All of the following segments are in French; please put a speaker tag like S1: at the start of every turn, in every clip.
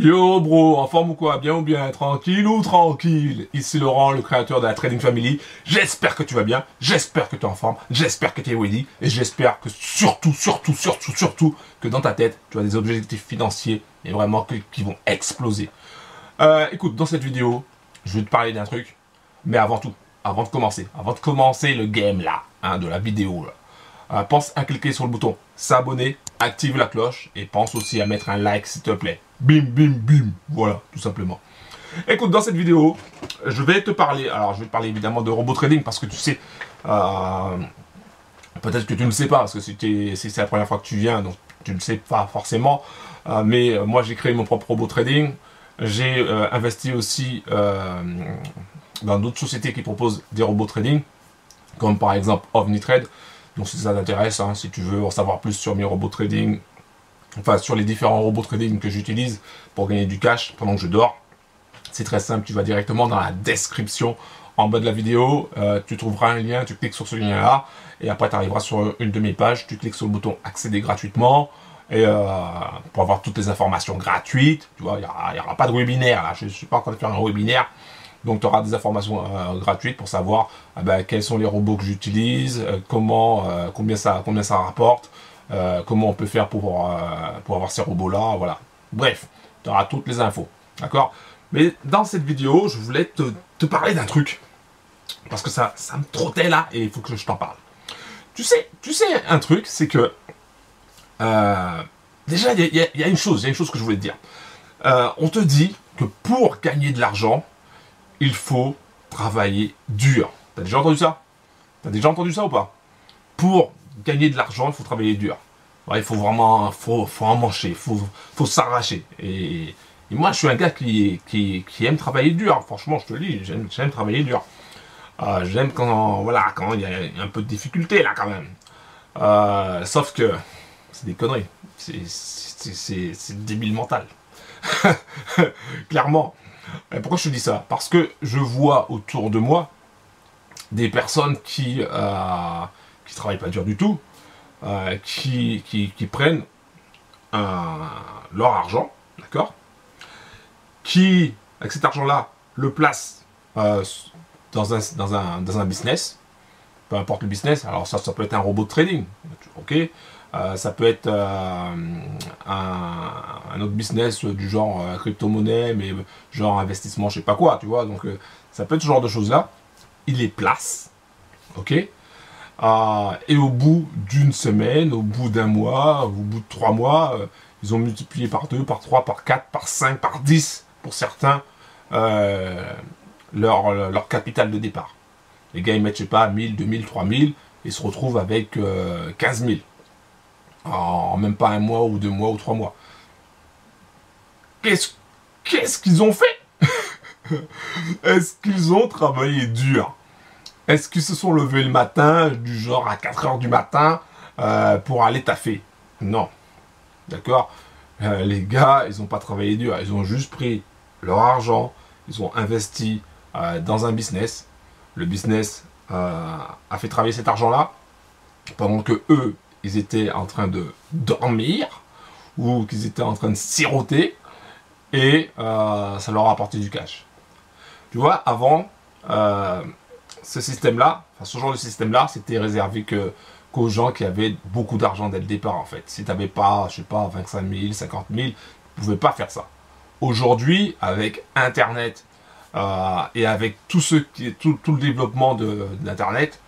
S1: Yo bro, en forme ou quoi? Bien ou bien? Tranquille ou tranquille? Ici Laurent, le créateur de la Trading Family. J'espère que tu vas bien, j'espère que tu es en forme, j'espère que tu es ready, et j'espère que surtout, que dans ta tête, tu as des objectifs financiers et vraiment qui vont exploser. Écoute, dans cette vidéo, je vais te parler d'un truc, mais avant tout, avant de commencer le game là, de la vidéo là, pense à cliquer sur le bouton s'abonner, active la cloche et pense aussi à mettre un like s'il te plaît. Bim, bim, bim. Voilà, tout simplement. Écoute, dans cette vidéo, je vais te parler, alors je vais te parler évidemment de robot trading parce que tu sais, peut-être que tu ne le sais pas parce que c'est la première fois que tu viens, donc tu ne le sais pas forcément, mais moi j'ai créé mon propre robot trading, j'ai investi aussi dans d'autres sociétés qui proposent des robots trading, comme par exemple OmniTrade. Donc si ça t'intéresse, si tu veux en savoir plus sur mes robots trading, enfin sur les différents robots trading que j'utilise pour gagner du cash pendant que je dors, c'est très simple, tu vas directement dans la description en bas de la vidéo, tu trouveras un lien, tu cliques sur ce lien là, et après tu arriveras sur une de mes pages, tu cliques sur le bouton accéder gratuitement, et pour avoir toutes les informations gratuites, tu vois, il n'y aura pas de webinaire, là. Je ne suis pas en train de faire un webinaire. Donc tu auras des informations gratuites pour savoir quels sont les robots que j'utilise, combien ça rapporte, comment on peut faire pour avoir ces robots-là, voilà. Bref, tu auras toutes les infos, d'accord? Mais dans cette vidéo, je voulais te parler d'un truc, parce que ça me trottait là, et il faut que je t'en parle. Tu sais un truc, c'est que, déjà, il y a une chose que je voulais te dire. On te dit que pour gagner de l'argent, il faut travailler dur. T'as déjà entendu ça? T'as déjà entendu ça ou pas? Pour gagner de l'argent, il faut travailler dur. Ouais, il faut vraiment, faut en manger, faut s'arracher. Et moi, je suis un gars qui aime travailler dur. Franchement, je te le dis, j'aime travailler dur. J'aime quand il y a un peu de difficulté là quand même. Sauf que c'est des conneries. C'est débile mental. Clairement. Et pourquoi je te dis ça? Parce que je vois autour de moi des personnes qui travaillent pas dur du tout, qui prennent leur argent, d'accord, qui, avec cet argent-là, le placent dans un business, peu importe le business. Alors ça peut être un robot de trading, ok, ça peut être un autre business du genre crypto-monnaie, mais genre investissement, je sais pas quoi, tu vois. Donc ça peut être ce genre de choses-là. Il les place, ok. Et au bout d'une semaine, au bout d'un mois, au bout de 3 mois, ils ont multiplié par 2, par 3, par 4, par 5, par 10, pour certains, leur capital de départ. Les gars, ils mettent, je sais pas, 1000, 2000, 3000, et se retrouvent avec 15 000. En même pas un mois, ou 2 mois, ou 3 mois. Qu'est-ce qu'ils ont fait? Est-ce qu'ils ont travaillé dur? Est-ce qu'ils se sont levés le matin, du genre à 4 h du matin, pour aller taffer? Non. D'accord? Les gars, ils n'ont pas travaillé dur. Ils ont juste pris leur argent, ils ont investi dans un business. Le business a fait travailler cet argent-là, pendant que eux, ils étaient en train de dormir, ou qu'ils étaient en train de siroter, et ça leur a apporté du cash. Tu vois, avant, ce système-là, enfin ce genre de système-là, c'était réservé qu'aux gens qui avaient beaucoup d'argent dès le départ, en fait. Si tu n'avais pas, je sais pas, 25 000, 50 000, tu ne pouvais pas faire ça. Aujourd'hui, avec Internet, et avec tout le développement de l'Internet,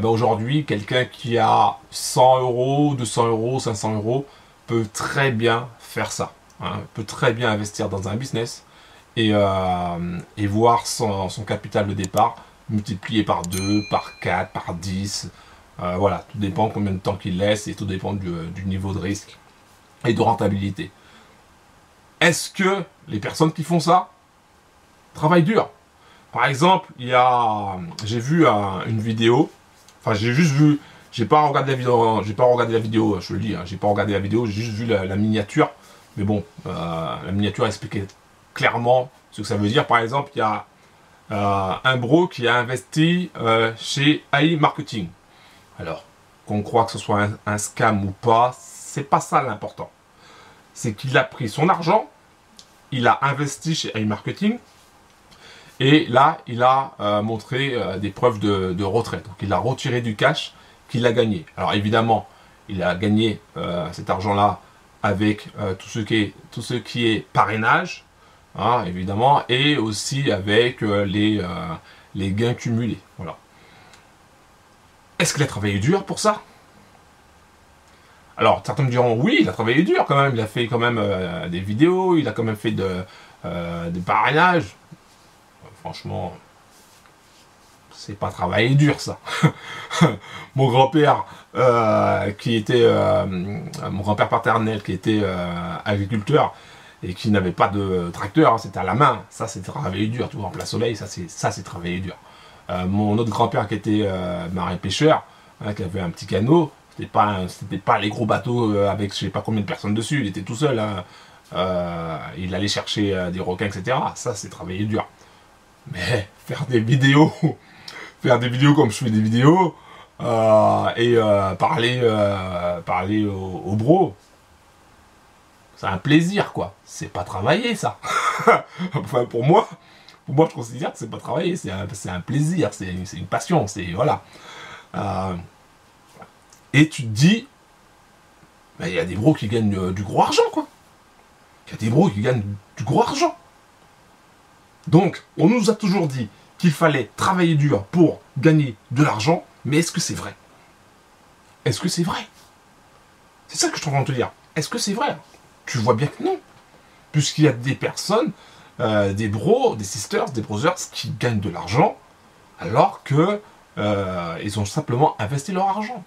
S1: aujourd'hui, quelqu'un qui a 100 €, 200 €, 500 € peut très bien faire ça. Peut très bien investir dans un business et voir son capital de départ multiplié par 2, par 4, par 10. Voilà, tout dépend combien de temps qu'il laisse et tout dépend du niveau de risque et de rentabilité. Est-ce que les personnes qui font ça travaillent dur? Par exemple, j'ai vu une vidéo. Enfin, j'ai pas regardé la vidéo, je le dis, j'ai pas regardé la vidéo, j'ai juste vu la miniature. Mais bon, la miniature expliquait clairement ce que ça veut dire. Par exemple, il y a un bro qui a investi chez AI Marketing. Alors, qu'on croit que ce soit un scam ou pas, c'est pas ça l'important. C'est qu'il a pris son argent, il a investi chez iMarketing. Et là, il a montré des preuves de retraite. Donc, il a retiré du cash qu'il a gagné. Alors, évidemment, il a gagné cet argent-là avec tout ce qui est parrainage, hein, évidemment, et aussi avec les gains cumulés. Voilà. Est-ce qu'il a travaillé dur pour ça? Alors, certains me diront, oui, il a travaillé dur quand même. Il a fait quand même des vidéos, il a quand même fait des parrainages. Franchement, c'est pas travailler dur, ça. Mon grand-père, mon grand-père paternel, qui était agriculteur et qui n'avait pas de tracteur, hein, c'était à la main. Ça, c'est travailler dur, tu vois, en plein soleil, ça, c'est travailler dur. Mon autre grand-père, qui était marin-pêcheur, hein, qui avait un petit canot, c'était pas les gros bateaux avec je sais pas combien de personnes dessus, il était tout seul. Hein. Il allait chercher des requins, etc. Ça, c'est travailler dur. Mais faire des vidéos comme je fais des vidéos, et parler au bro, c'est un plaisir, quoi. C'est pas travailler, ça. Enfin, pour moi, je considère que c'est pas travailler, c'est un plaisir, c'est une passion, c'est voilà. Et tu te dis, il y a des bros qui gagnent du gros argent, quoi. Il y a des bros qui gagnent du gros argent. Donc, on nous a toujours dit qu'il fallait travailler dur pour gagner de l'argent, mais est-ce que c'est vrai? Est-ce que c'est vrai? C'est ça que je suis en train de te dire. Est-ce que c'est vrai? Tu vois bien que non. Puisqu'il y a des personnes, des bros, des sisters, des brothers qui gagnent de l'argent alors que ils ont simplement investi leur argent.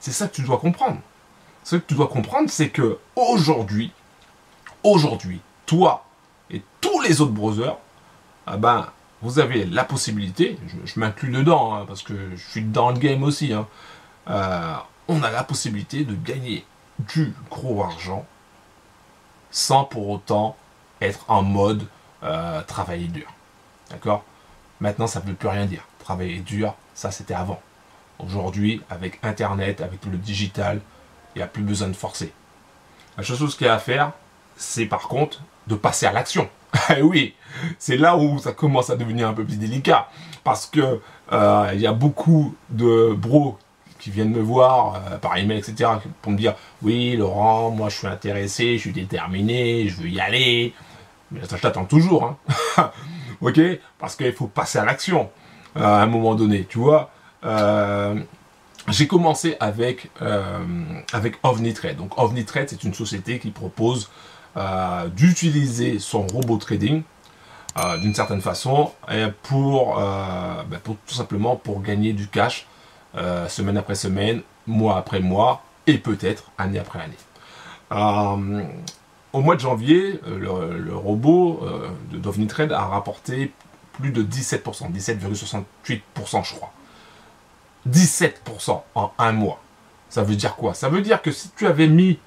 S1: C'est ça que tu dois comprendre. Ce que tu dois comprendre, c'est que aujourd'hui, toi et tous les autres brothers, vous avez la possibilité, je m'inclus dedans, hein, parce que je suis dans le game aussi, hein, on a la possibilité de gagner du gros argent sans pour autant être en mode travailler dur. D'accord? Maintenant, ça ne veut plus rien dire. Travailler dur, ça c'était avant. Aujourd'hui, avec Internet, avec le digital, il n'y a plus besoin de forcer. La seule chose qu'il y a à faire, c'est par contre de passer à l'action. Oui, c'est là où ça commence à devenir un peu plus délicat. Parce que il y a beaucoup de bros qui viennent me voir par email, etc. pour me dire, oui Laurent, moi je suis intéressé, je suis déterminé, je veux y aller. Mais ça, je t'attends toujours. Hein. Ok? Parce qu'il faut passer à l'action à un moment donné, tu vois. J'ai commencé avec OVNITRADE. Donc OVNITRADE, c'est une société qui propose d'utiliser son robot trading d'une certaine façon pour tout simplement pour gagner du cash semaine après semaine, mois après mois et peut-être année après année. Au mois de janvier, le robot d'OVNITRADE a rapporté plus de 17%, 17,68% je crois. 17% en un mois. Ça veut dire quoi? Ça veut dire que si tu avais mis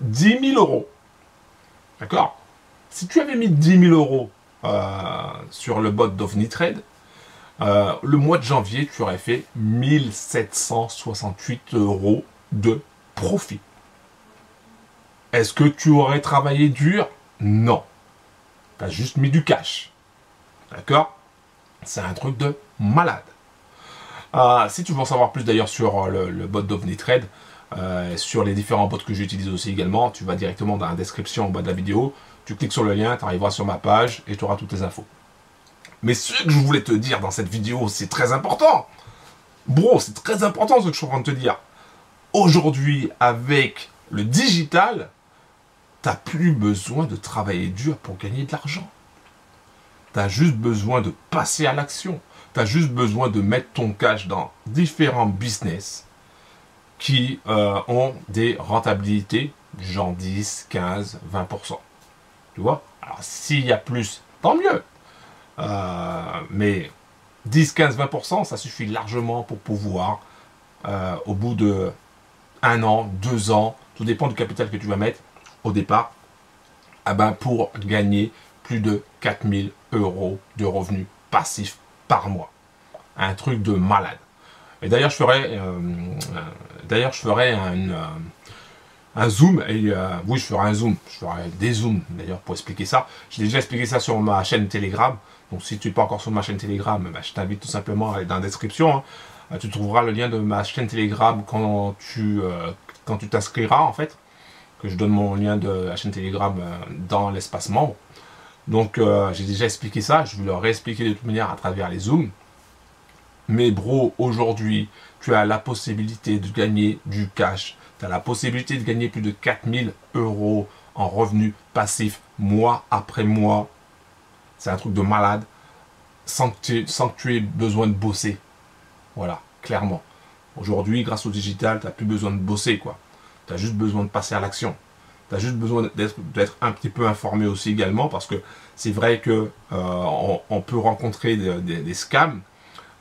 S1: 10 000 euros, d'accord? Si tu avais mis 10 000 euros sur le bot d'OVNITRADE, le mois de janvier, tu aurais fait 1768 euros de profit. Est-ce que tu aurais travaillé dur? Non. Tu as juste mis du cash. D'accord? C'est un truc de malade. Si tu veux en savoir plus d'ailleurs sur le bot d'OVNITRADE, sur les différents bots que j'utilise aussi également, tu vas directement dans la description en bas de la vidéo, tu cliques sur le lien, tu arriveras sur ma page et tu auras toutes les infos. Mais ce que je voulais te dire dans cette vidéo, c'est très important. Bro, c'est très important ce que je suis en train de te dire. Aujourd'hui, avec le digital, tu n'as plus besoin de travailler dur pour gagner de l'argent. Tu as juste besoin de passer à l'action. Tu as juste besoin de mettre ton cash dans différents business qui ont des rentabilités, genre 10, 15, 20%. Tu vois? Alors, s'il y a plus, tant mieux. Mais 10, 15, 20%, ça suffit largement pour pouvoir, au bout de 1 an, 2 ans, tout dépend du capital que tu vas mettre au départ, pour gagner plus de 4 000 euros de revenus passifs par mois. Un truc de malade. Et d'ailleurs, je ferai un zoom. Et oui, je ferai un zoom. Je ferai des zooms d'ailleurs pour expliquer ça. J'ai déjà expliqué ça sur ma chaîne Telegram. Donc si tu n'es pas encore sur ma chaîne Telegram, bah, je t'invite tout simplement à aller dans la description. Hein. Tu trouveras le lien de ma chaîne Telegram quand tu t'inscriras en fait. Que je donne mon lien de la chaîne Telegram dans l'espace membre. Donc j'ai déjà expliqué ça. Je vais le réexpliquer de toute manière à travers les zooms. Mais bro, aujourd'hui, tu as la possibilité de gagner du cash. Tu as la possibilité de gagner plus de 4000 € en revenus passifs mois après mois. C'est un truc de malade, sans que tu aies besoin de bosser. Voilà, clairement. Aujourd'hui, grâce au digital, tu n'as plus besoin de bosser, quoi. Tu as juste besoin de passer à l'action. Tu as juste besoin d'être un petit peu informé aussi également, parce que c'est vrai que on peut rencontrer des scams,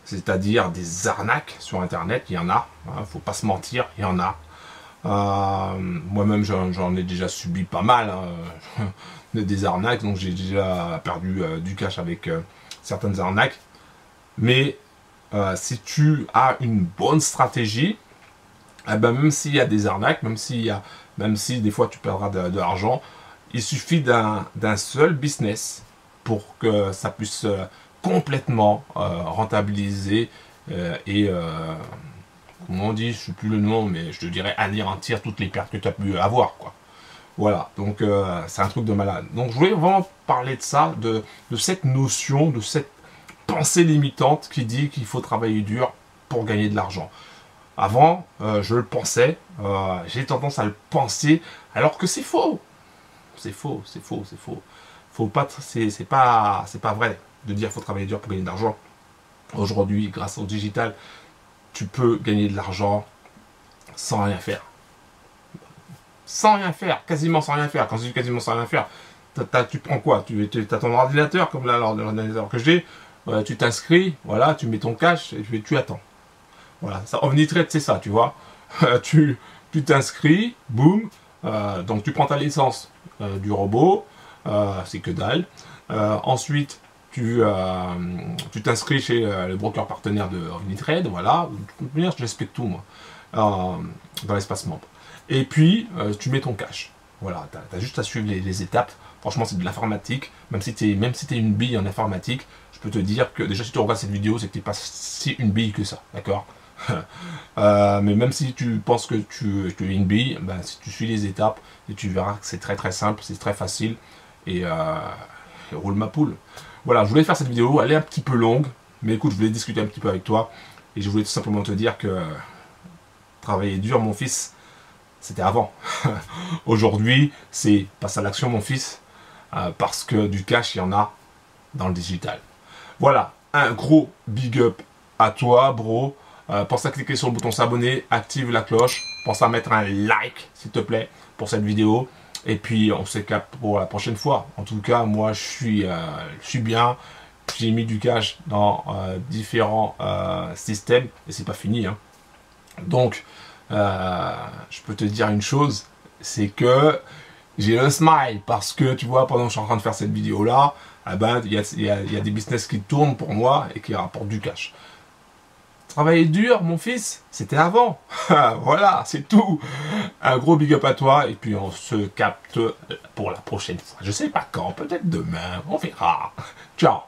S1: c'est-à-dire des arnaques sur Internet. Il y en a, hein, faut pas se mentir, il y en a. Moi-même, j'en ai déjà subi pas mal, hein, des arnaques, donc j'ai déjà perdu du cash avec certaines arnaques. Mais si tu as une bonne stratégie, eh ben, même s'il y a des arnaques, même si des fois tu perdras de l'argent, il suffit d'un seul business pour que ça puisse complètement rentabiliser et comment on dit, je ne sais plus le nom, mais je te dirais anéantir toutes les pertes que tu as pu avoir, quoi. Voilà, donc c'est un truc de malade. Donc je voulais vraiment parler de ça, de cette notion, de cette pensée limitante qui dit qu'il faut travailler dur pour gagner de l'argent. Avant, je le pensais, j'ai tendance à le penser, alors que c'est faux. C'est faux, c'est faux, c'est faux. Faut pas, c'est pas vrai de dire qu'il faut travailler dur pour gagner de l'argent. Aujourd'hui, grâce au digital, tu peux gagner de l'argent sans rien faire. Sans rien faire, quasiment sans rien faire. Quand je dis quasiment sans rien faire, tu prends quoi? Tu as ton ordinateur, comme là, l'ordinateur que j'ai, tu t'inscris, voilà, tu mets ton cash et tu attends. Voilà, ça, OmniTrade, c'est ça, tu vois. Tu t'inscris, boum, donc tu prends ta licence du robot, c'est que dalle. Ensuite, tu t'inscris chez le broker partenaire de OmniTrade, voilà. De toute manière, je t'explique tout, moi, dans l'espace membre. Et puis, tu mets ton cash. Voilà, tu as juste à suivre les étapes. Franchement, c'est de l'informatique. Même si tu es une bille en informatique, je peux te dire que, déjà, si tu regardes cette vidéo, c'est que tu n'es pas si une bille que ça, d'accord? Mais même si tu penses que tu es une bille, ben, si tu suis les étapes, et tu verras que c'est très très simple, c'est très facile, et roule ma poule. Voilà, je voulais faire cette vidéo, elle est un petit peu longue, mais écoute, je voulais discuter un petit peu avec toi, et je voulais tout simplement te dire que travailler dur, mon fils, c'était avant. Aujourd'hui, c'est passe à l'action, mon fils, parce que du cash, il y en a dans le digital. Voilà, un gros big up à toi, bro. Pense à cliquer sur le bouton s'abonner, active la cloche, pense à mettre un like, s'il te plaît, pour cette vidéo. Et puis, on se capte pour la prochaine fois. En tout cas, moi, je suis bien. J'ai mis du cash dans différents systèmes, et c'est pas fini, hein. Donc, je peux te dire une chose, c'est que j'ai le smile, parce que, tu vois, pendant que je suis en train de faire cette vidéo-là, eh ben, il y a des business qui tournent pour moi et qui rapportent du cash. Travailler dur, mon fils, c'était avant. Voilà, c'est tout. Un gros big up à toi, et puis on se capte pour la prochaine fois. Je sais pas quand, peut-être demain, on verra. Ciao.